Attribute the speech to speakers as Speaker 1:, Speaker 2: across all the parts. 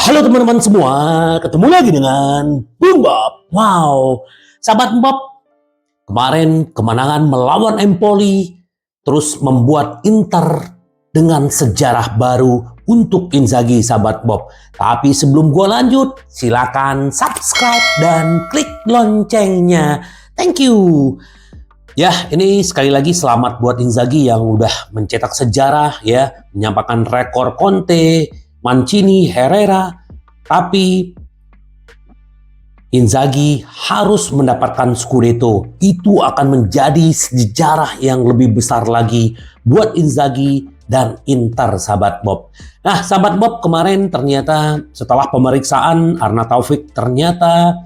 Speaker 1: Halo teman-teman semua, ketemu lagi dengan Bung Bob. Wow, sahabat Bob, kemarin kemenangan melawan Empoli terus membuat Inter dengan sejarah baru untuk Inzaghi, sahabat Bob. Tapi sebelum gua lanjut, silakan subscribe dan klik loncengnya. Thank you. Ya, ini sekali lagi selamat buat Inzaghi yang udah mencetak sejarah ya, menyampaikan rekor Conte, Mancini, Herrera. Tapi Inzaghi harus mendapatkan Scudetto. Itu akan menjadi sejarah yang lebih besar lagi buat Inzaghi dan Inter, sahabat Bob. Nah, sahabat Bob, kemarin ternyata setelah pemeriksaan Arna Taufik ternyata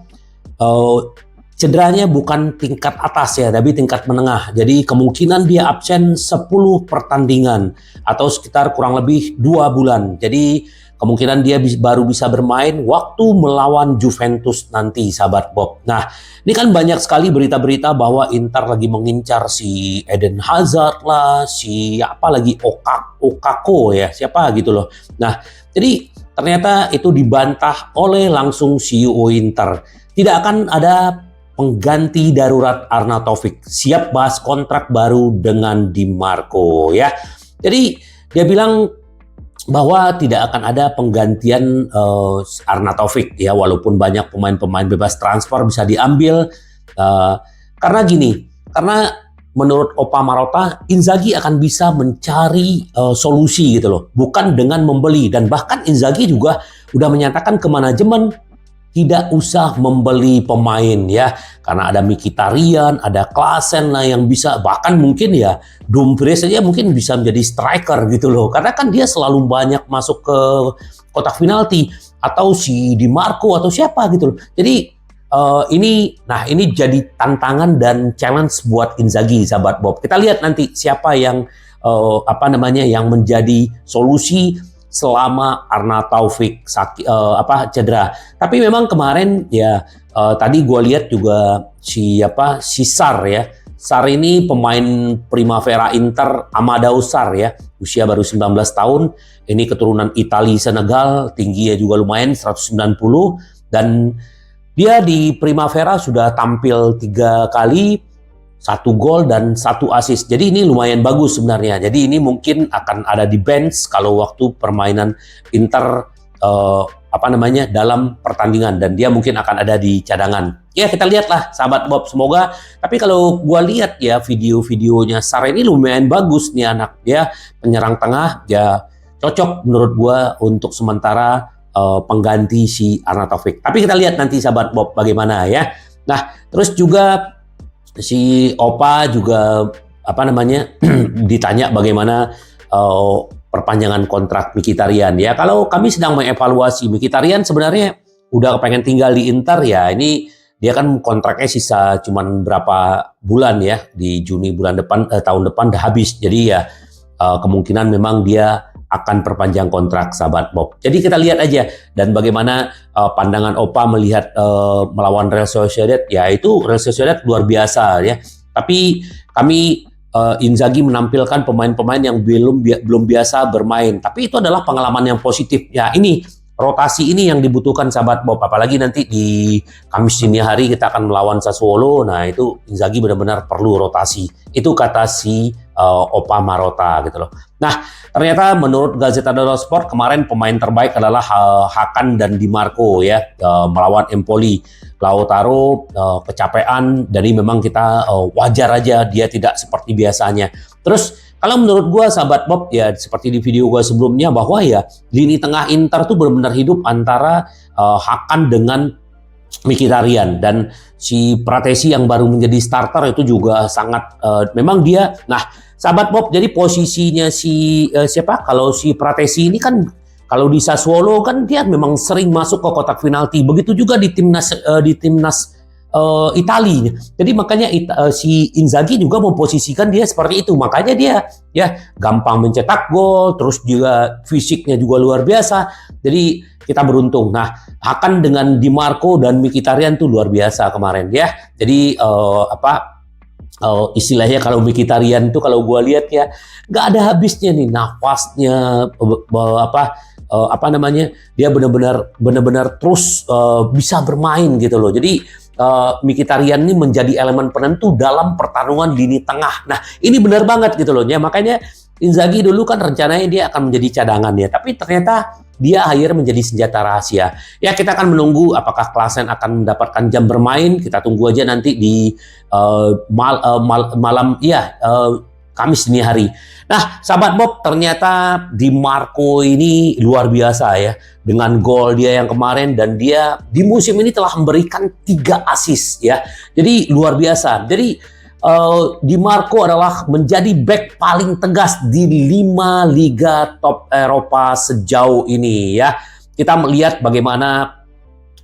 Speaker 1: cederanya bukan tingkat atas ya, tapi tingkat menengah. Jadi kemungkinan dia absen 10 pertandingan atau sekitar kurang lebih 2 bulan. Jadi kemungkinan dia baru bisa bermain waktu melawan Juventus nanti, sahabat Bob. Nah, ini kan banyak sekali berita-berita bahwa Inter lagi mengincar si Eden Hazard lah, si apa lagi Okako ya, siapa gitu loh. Nah, jadi ternyata itu dibantah oleh langsung CEO Inter. Tidak akan ada pengganti darurat Arna Taufik, siap bahas kontrak baru dengan Di Marco ya. Jadi dia bilang bahwa tidak akan ada penggantian Arna Taufik ya, walaupun banyak pemain-pemain bebas transfer bisa diambil karena gini, karena menurut Opa Marotta, Inzaghi akan bisa mencari solusi gitu loh, bukan dengan membeli. Dan bahkan Inzaghi juga udah menyatakan ke manajemen tidak usah membeli pemain ya, karena ada Mkhitaryan, ada Klaassen lah yang bisa, bahkan mungkin ya Dumfries saja mungkin bisa menjadi striker gitu loh, karena kan dia selalu banyak masuk ke kotak penalti, atau si Di Marco atau siapa gitu loh. Jadi ini jadi tantangan dan challenge buat Inzaghi, sahabat Bob. Kita lihat nanti siapa yang yang menjadi solusi selama Arna Taufik cedera. Tapi memang kemarin ya tadi gue lihat juga si Sar ya. Sar ini pemain Primavera Inter, Amadou Sar ya. Usia baru 19 tahun. Ini keturunan Italia Senegal, tingginya juga lumayan 190, dan dia di Primavera sudah tampil 3 kali, 1 gol dan 1 assist. Jadi ini lumayan bagus sebenarnya. Jadi ini mungkin akan ada di bench kalau waktu permainan Inter dalam pertandingan, dan dia mungkin akan ada di cadangan. Ya, kita lihatlah sahabat Bob, semoga. Tapi kalau gua lihat ya video-videonya Sar ini lumayan bagus nih anak. Dia penyerang tengah, ya cocok menurut gua untuk sementara pengganti si Arna Taufik. Tapi kita lihat nanti sahabat Bob bagaimana ya. Nah, terus juga si Opa juga ditanya bagaimana perpanjangan kontrak Mkhitaryan ya. Kalau kami sedang mengevaluasi Mkhitaryan, sebenarnya udah pengen tinggal di Inter ya. Ini dia kan kontraknya sisa cuman berapa bulan ya, di Juni bulan depan tahun depan udah habis. Jadi ya kemungkinan memang dia akan perpanjang kontrak, sahabat Bob. Jadi kita lihat aja, dan bagaimana pandangan Opa melihat melawan Real Sociedad, ya itu Real Sociedad luar biasa ya. Tapi kami Inzaghi menampilkan pemain-pemain yang belum biasa bermain, tapi itu adalah pengalaman yang positif. Ya, ini rotasi ini yang dibutuhkan, sahabat Bob. Apalagi nanti di Kamis dini hari kita akan melawan Sassuolo. Nah, itu Inzaghi benar-benar perlu rotasi. Itu kata si Opa Marotta gitu loh. Nah, ternyata menurut Gazzetta dello Sport kemarin pemain terbaik adalah Hakan dan Di Marco ya, melawan Empoli. Lautaro kecapean, jadi memang kita wajar aja dia tidak seperti biasanya. Terus kalau menurut gue, sahabat Bob, ya seperti di video gue sebelumnya, bahwa ya lini tengah Inter tuh benar-benar hidup antara Hakan dengan Mkhitaryan, dan si Pratesi yang baru menjadi starter itu juga sangat memang dia. Nah, sahabat Bob, jadi posisinya kalau si Pratesi ini kan kalau di Sassuolo kan dia memang sering masuk ke kotak penalti. Begitu juga di timnas Italia. Jadi makanya si Inzaghi juga memposisikan dia seperti itu. Makanya dia ya gampang mencetak gol, terus juga fisiknya juga luar biasa. Jadi kita beruntung. Nah, Hakan dengan Di Marco dan Mkhitaryan tuh luar biasa kemarin ya. Jadi istilahnya kalau Mkhitaryan tuh kalau gue lihat ya nggak ada habisnya nih nafasnya, apa namanya, dia benar-benar terus bisa bermain gitu loh. Jadi Mkhitaryan ini menjadi elemen penentu dalam pertarungan lini tengah. Nah, ini benar banget gitu loh ya. Makanya Inzaghi dulu kan rencananya dia akan menjadi cadangan ya, tapi ternyata dia akhirnya menjadi senjata rahasia. Ya, kita akan menunggu apakah Klaassen akan mendapatkan jam bermain. Kita tunggu aja nanti di malam Kamis dini hari. Nah, sahabat Bob, ternyata Di Marco ini luar biasa ya. Dengan gol dia yang kemarin, dan dia di musim ini telah memberikan 3 assist ya. Jadi luar biasa. Jadi Di Marco adalah menjadi back paling tegas di 5 liga top Eropa sejauh ini ya. Kita melihat bagaimana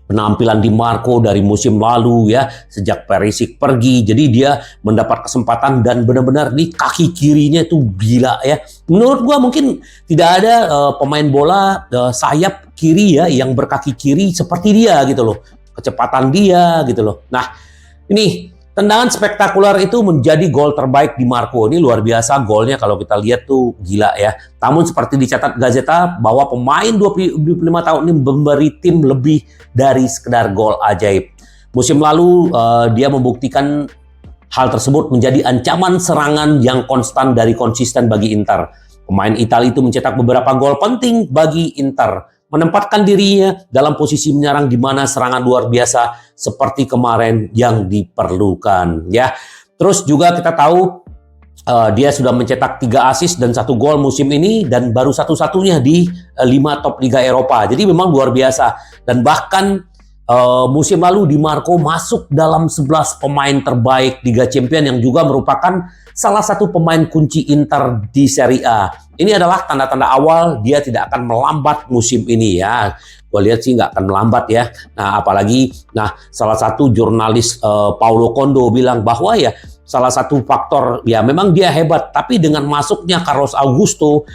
Speaker 1: penampilan Di Marco dari musim lalu ya, sejak Perisic pergi. Jadi dia mendapat kesempatan dan benar-benar nih kaki kirinya itu gila ya. Menurut gua mungkin tidak ada pemain bola sayap kiri ya yang berkaki kiri seperti dia gitu loh. Kecepatan dia gitu loh. Nah, ini tendangan spektakuler itu menjadi gol terbaik Di Marco. Ini luar biasa golnya, kalau kita lihat tuh gila ya. Namun seperti dicatat Gazeta bahwa pemain 25 tahun ini memberi tim lebih dari sekedar gol ajaib. Musim lalu dia membuktikan hal tersebut menjadi ancaman serangan yang konsisten bagi Inter. Pemain Italia itu mencetak beberapa gol penting bagi Inter, menempatkan dirinya dalam posisi menyerang di mana serangan luar biasa seperti kemarin yang diperlukan ya. Terus juga kita tahu dia sudah mencetak 3 assist dan 1 gol musim ini, dan baru satu-satunya di 5 top liga Eropa. Jadi memang luar biasa, dan bahkan musim lalu Di Marco masuk dalam 11 pemain terbaik Liga Champions yang juga merupakan salah satu pemain kunci Inter di Serie A. Ini adalah tanda-tanda awal dia tidak akan melambat musim ini ya. Gue lihat sih nggak akan melambat ya. Nah, apalagi salah satu jurnalis Paulo Condo bilang bahwa ya salah satu faktor ya memang dia hebat, tapi dengan masuknya Carlos Augusto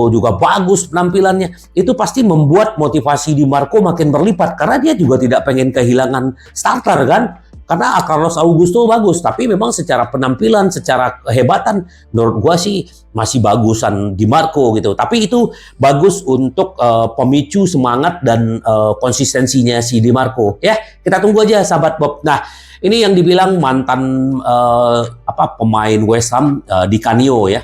Speaker 1: juga bagus penampilannya, itu pasti membuat motivasi Di Marco makin berlipat, karena dia juga tidak pengen kehilangan starter kan. Karena Carlos Augusto bagus, tapi memang secara penampilan, secara kehebatan, menurut gua sih masih bagusan Di Marco gitu. Tapi itu bagus untuk pemicu semangat dan konsistensinya si Di Marco. Ya, kita tunggu aja sahabat Bob. Nah, ini yang dibilang mantan pemain West Ham Di Canio ya.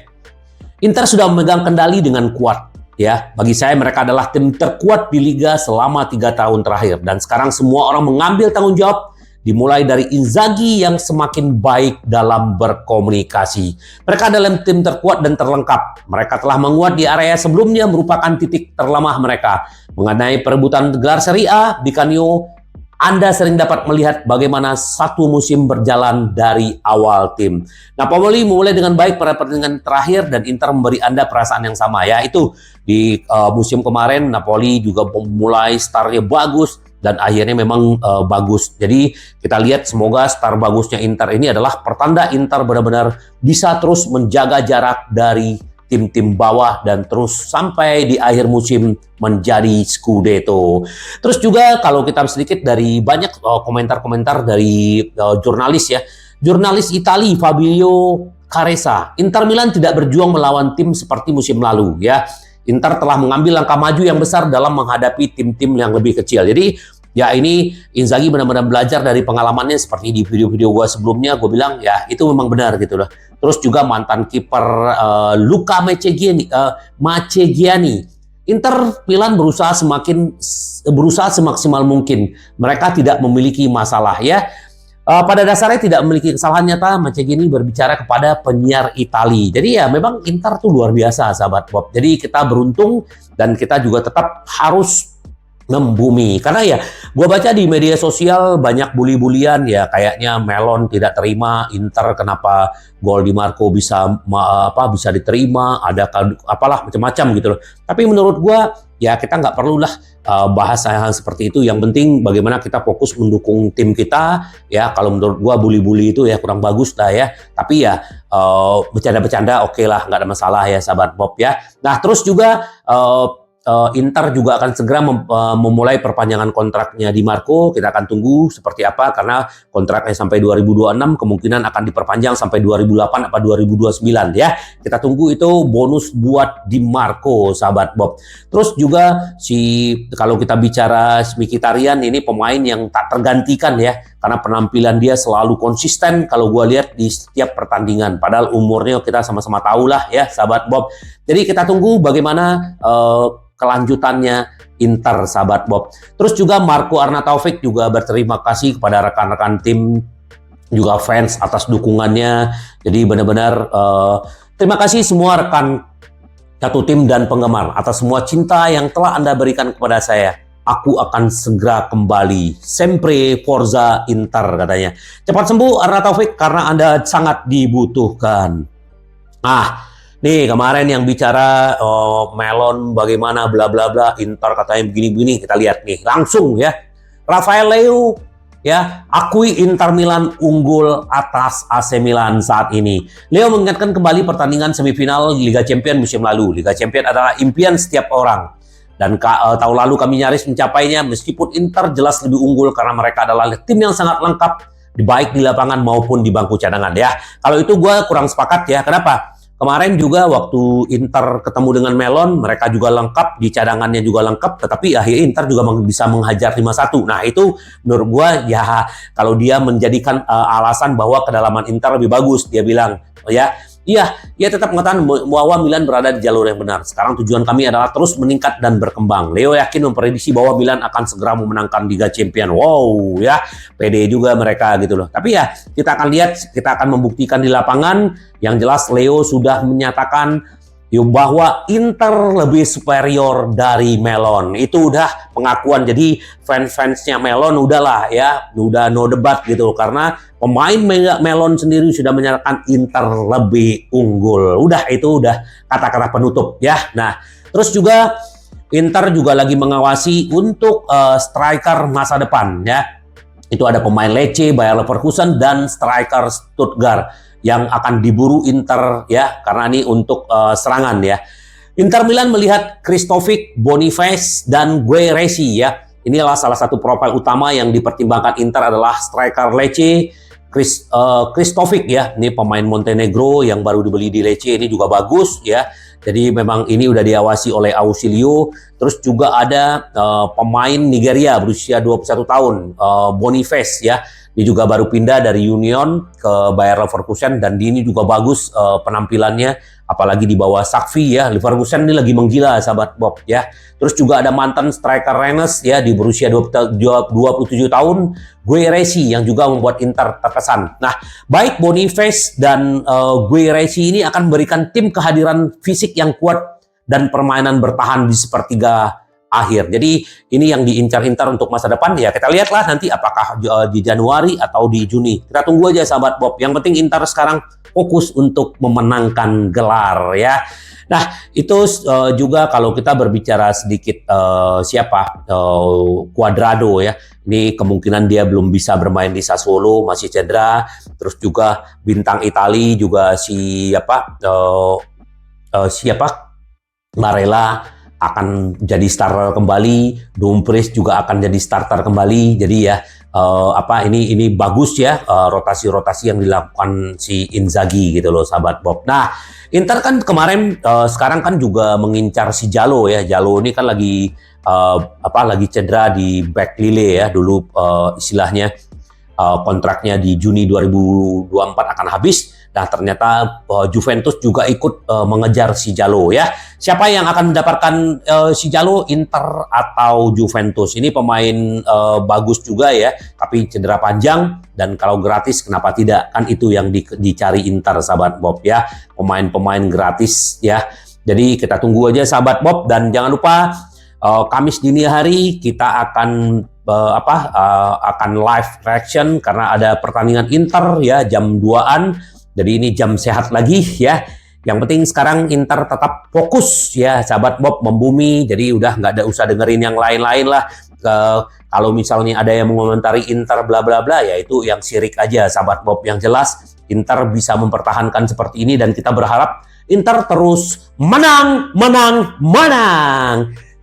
Speaker 1: Inter sudah memegang kendali dengan kuat. Ya, bagi saya mereka adalah tim terkuat di liga selama 3 tahun terakhir, dan sekarang semua orang mengambil tanggung jawab. Dimulai dari Inzaghi yang semakin baik dalam berkomunikasi. Mereka adalah tim terkuat dan terlengkap. Mereka telah menguat di area sebelumnya merupakan titik terlemah mereka. Mengenai perebutan gelar Serie A, Di Canio, Anda sering dapat melihat bagaimana satu musim berjalan dari awal tim. Napoli memulai dengan baik pada pertandingan terakhir, dan Inter memberi Anda perasaan yang sama ya. Itu di musim kemarin Napoli juga memulai startnya bagus, dan akhirnya memang bagus. Jadi kita lihat semoga start bagusnya Inter ini adalah pertanda Inter benar-benar bisa terus menjaga jarak dari tim-tim bawah dan terus sampai di akhir musim menjadi Scudetto. Terus juga kalau kita sedikit dari banyak komentar-komentar dari jurnalis ya. Jurnalis Italia Fabio Caressa, Inter Milan tidak berjuang melawan tim seperti musim lalu ya. Inter telah mengambil langkah maju yang besar dalam menghadapi tim-tim yang lebih kecil. Jadi ya ini Inzaghi benar-benar belajar dari pengalamannya, seperti di video-video gue sebelumnya gue bilang ya itu memang benar gitu loh. Terus juga mantan kiper Luca Maceggiani. Inter Milan berusaha semaksimal mungkin. Mereka tidak memiliki masalah ya. Pada dasarnya tidak memiliki kesalahan nyata. Maceggiani berbicara kepada penyiar Italia. Jadi ya memang Inter tuh luar biasa sahabat Bob. Jadi kita beruntung, dan kita juga tetap harus membumi. Karena ya gue baca di media sosial banyak bully-bulian ya, kayaknya Melon tidak terima Inter kenapa gol Di Marco bisa diterima, ada apalah macam-macam gitu loh. Tapi menurut gue ya kita nggak perlulah bahas hal seperti itu. Yang penting bagaimana kita fokus mendukung tim kita ya. Kalau menurut gue bully-bully itu ya kurang bagus lah ya. Tapi ya bercanda-bercanda oke lah, nggak ada masalah ya sahabat Bob ya. Nah terus juga Inter juga akan segera memulai perpanjangan kontraknya Di Marco. Kita akan tunggu seperti apa karena kontraknya sampai 2026, kemungkinan akan diperpanjang sampai 2008 atau 2029 ya. Kita tunggu, itu bonus buat Di Marco, sahabat Bob. Terus juga kalau kita bicara Mkhitaryan, ini pemain yang tak tergantikan ya, karena penampilan dia selalu konsisten kalau gue lihat di setiap pertandingan. Padahal umurnya kita sama-sama tahu lah ya, sahabat Bob. Jadi kita tunggu bagaimana kelanjutannya Inter, sahabat Bob. Terus juga Marco Arnautovic juga berterima kasih kepada rekan-rekan tim, juga fans atas dukungannya. Jadi benar-benar terima kasih semua rekan satu tim dan penggemar atas semua cinta yang telah Anda berikan kepada saya. Aku akan segera kembali. Sempre Forza Inter, katanya. Cepat sembuh Arnautovic karena Anda sangat dibutuhkan. Nih kemarin yang bicara Melon bagaimana bla bla bla, Inter katanya begini-begini, kita lihat nih langsung ya. Rafael Leao ya akui Inter Milan unggul atas AC Milan saat ini. Leo mengingatkan kembali pertandingan semifinal Liga Champions musim lalu. Liga Champions adalah impian setiap orang. Dan tahun lalu kami nyaris mencapainya meskipun Inter jelas lebih unggul karena mereka adalah tim yang sangat lengkap baik di lapangan maupun di bangku cadangan ya. Kalau itu gue kurang sepakat ya. Kenapa? Kemarin juga waktu Inter ketemu dengan Melon, mereka juga lengkap, di cadangannya juga lengkap, tetapi akhirnya Inter juga bisa menghajar 5-1. Nah itu menurut gua ya, kalau dia menjadikan alasan bahwa kedalaman Inter lebih bagus, dia bilang Iya, tetap mengatakan bahwa Milan berada di jalur yang benar. Sekarang tujuan kami adalah terus meningkat dan berkembang. Leo yakin memprediksi bahwa Milan akan segera memenangkan Liga Champions. Wow, ya, pede juga mereka gitu loh. Tapi ya, kita akan lihat, kita akan membuktikan di lapangan. Yang jelas Leo sudah menyatakan bahwa Inter lebih superior dari Melon. Itu udah pengakuan. Jadi fans-fansnya Melon udahlah ya, udah no debat gitu. Karena pemain Melon sendiri sudah menyatakan Inter lebih unggul. Itu udah kata-kata penutup ya. Nah, terus juga Inter juga lagi mengawasi untuk striker masa depan ya. Itu ada pemain Lecce, Bayer Leverkusen dan striker Stuttgart yang akan diburu Inter ya, karena ini untuk serangan ya. Inter Milan melihat Krzysztof, Boniface dan Guerresi ya. Inilah salah satu profil utama yang dipertimbangkan Inter adalah striker Lecce, Krzysztof ya. Ini pemain Montenegro yang baru dibeli di Lecce, ini juga bagus ya. Jadi memang ini udah diawasi oleh Ausilio. Terus juga ada pemain Nigeria berusia 21 tahun, Boniface ya. Dia juga baru pindah dari Union ke Bayer Leverkusen dan ini juga bagus penampilannya, apalagi di bawah Sakfi ya. Leverkusen ini lagi menggila, sahabat Bob ya. Terus juga ada mantan striker Rennes ya di berusia 27 tahun, Guerresi yang juga membuat Inter terkesan. Nah, baik Boniface dan Guerresi ini akan memberikan tim kehadiran fisik yang kuat dan permainan bertahan di sepertiga akhir. Jadi ini yang diincar Inter untuk masa depan ya. Kita lihatlah nanti apakah di Januari atau di Juni. Kita tunggu aja, sahabat Bob. Yang penting Inter sekarang fokus untuk memenangkan gelar ya. Nah, itu juga kalau kita berbicara sedikit Cuadrado ya. Ini kemungkinan dia belum bisa bermain di Sassuolo, masih cedera. Terus juga bintang Itali juga siapa Barella akan jadi starter kembali, Dumfries juga akan jadi starter kembali. Jadi ya ini bagus ya rotasi-rotasi yang dilakukan si Inzaghi gitu loh, sahabat Bob. Nah, Inter kan kemarin sekarang kan juga mengincar si Jallo ya. Jallo ini kan lagi cedera di back Lille ya. Dulu istilahnya kontraknya di Juni 2024 akan habis. Nah, ternyata Juventus juga ikut mengejar si Jallo ya. Siapa yang akan mendapatkan si Jallo, Inter atau Juventus? Ini pemain bagus juga ya, tapi cedera panjang dan kalau gratis kenapa tidak? Kan itu yang dicari Inter, sahabat Bob ya. Pemain-pemain gratis ya. Jadi kita tunggu aja, sahabat Bob, dan jangan lupa Kamis dini hari kita akan akan live reaction karena ada pertandingan Inter ya jam 2-an. Jadi ini jam sehat lagi ya. Yang penting sekarang Inter tetap fokus ya, sahabat Bob, membumi. Jadi udah nggak ada usah dengerin yang lain-lain lah. Kalau misalnya ada yang mengomentari Inter bla bla bla, ya itu yang sirik aja, sahabat Bob. Yang jelas Inter bisa mempertahankan seperti ini dan kita berharap Inter terus menang.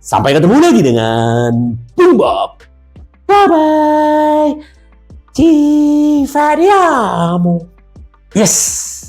Speaker 1: Sampai ketemu lagi dengan Bung Bob. Bye-bye. Ci vediamo. Yes.